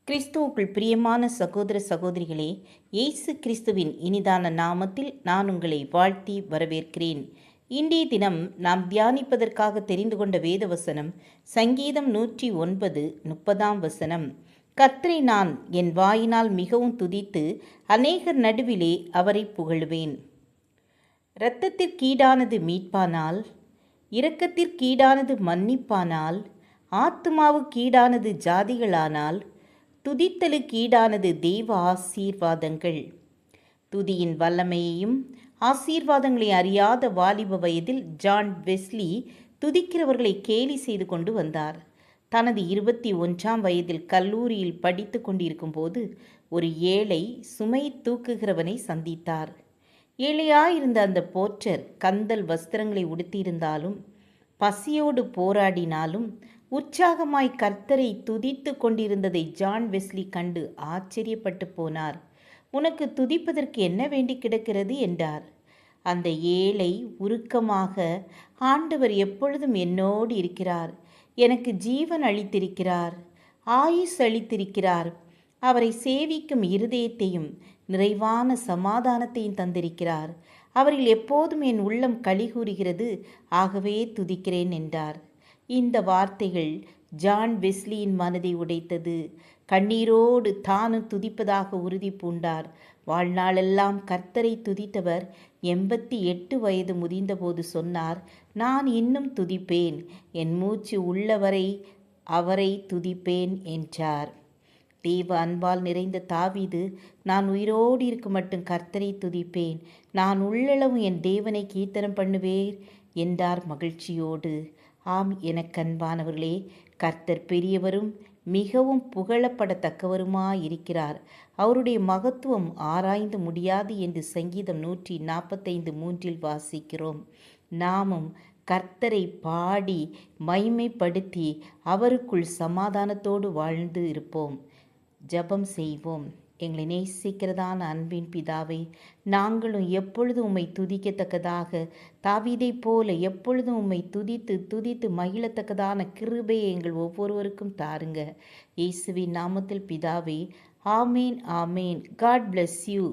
கிறிஸ்துவுக்குள் பிரியமான சகோதர சகோதரிகளே, இயேசு கிறிஸ்துவின் இனிதான நாமத்தில் நான் உங்களை வாழ்த்தி வரவேற்கிறேன். இன்றைய தினம் நாம் தியானிப்பதற்காக தெரிந்து கொண்ட வேத வசனம் சங்கீதம் 109 30 கர்த்தரை நான் என் வாயினால் மிகவும் துதித்து அநேகர் நடுவிலே அவரை புகழுவேன். இரத்தத்திற்கீடானது மீட்பானால், இரக்கத்திற்கீடானது மன்னிப்பானால், ஆத்துமாவுக்கீடானது ஜாதிகளானால், துதித்தலுக்கீடானது தெய்வ ஆசீர்வாதங்கள். துதியின் வல்லமையையும் ஆசீர்வாதங்களை அறியாத வாலிப வயதில் ஜான் வெஸ்லி துதிக்கிறவர்களை கேலி செய்து கொண்டு வந்தார். தனது 21ஆம் வயதில் கல்லூரியில் படித்து கொண்டிருக்கும் போது ஒரு ஏழை சுமை தூக்குகிறவனை சந்தித்தார். ஏழையாயிருந்த அந்த போற்றர் கந்தல் வஸ்திரங்களை உடுத்தியிருந்தாலும், பசியோடு போராடினாலும் உற்சாகமாய் கர்த்தரை துதித்து கொண்டிருந்ததை ஜான் வெஸ்லி கண்டு ஆச்சரியப்பட்டு போனார். உனக்கு துதிப்பதற்கு என்ன வேண்டி கிடக்கிறது என்றார். அந்த ஏழை உருக்கமாக, ஆண்டவர் எப்பொழுதும் என்னோடு இருக்கிறார், எனக்கு ஜீவன் அளித்திருக்கிறார், ஆயுஸ் அளித்திருக்கிறார், அவரை சேவிக்கும் இருதயத்தையும் நிறைவான சமாதானத்தையும் தந்திருக்கிறார், அவரில் எப்போதும் என் உள்ளம் களிகூறுகிறது, ஆகவே துதிக்கிறேன் என்றார். இந்த வார்த்தைகள் ஜான் வெஸ்லியின் மனதை உடைத்தது. கண்ணீரோடு தானும் துதிப்பதாக உறுதி பூண்டார். வாழ்நாளெல்லாம் கர்த்தரை துதித்தவர் 88 வயது முதிர்ந்தபோது சொன்னார், நான் இன்னும் துதிப்பேன், என் மூச்சு உள்ளவரை அவரை துதிப்பேன் என்றார். தேவ அன்பால் நிறைந்த தாவீது, நான் உயிரோடு இருக்க மட்டும் கர்த்தரை துதிப்பேன், நான் உள்ளளவும் என் தேவனை கீர்த்தனம் பண்ணுவேன் என்றார் மகிழ்ச்சியோடு. ஆம், எனக்கன்பானவர்களே, கர்த்தர் பெரியவரும் மிகவும் புகழப்படத்தக்கவருமாயிருக்கிறார். அவருடைய மகத்துவம் ஆராய்ந்து முடியாது என்று சங்கீதம் 145:3 வாசிக்கிறோம். நாமும் கர்த்தரை பாடி மைமைப்படுத்தி அவருக்குள் சமாதானத்தோடு வாழ்ந்து இருப்போம். ஜெபம் செய்வோம். எங்களை நேசிக்கிறதான அன்பின் பிதாவே, நாங்களும் எப்பொழுதும் உம்மை துதிக்கத்தக்கதாக, தாவீதைப் போல எப்பொழுதும் உம்மை துதித்து துதித்து மகிழத்தக்கதான கிருபையை எங்கள் ஒவ்வொருவருக்கும் தாருங்க. இயேசுவின் நாமத்தில் பிதாவே, ஆமேன் ஆமேன். God bless you.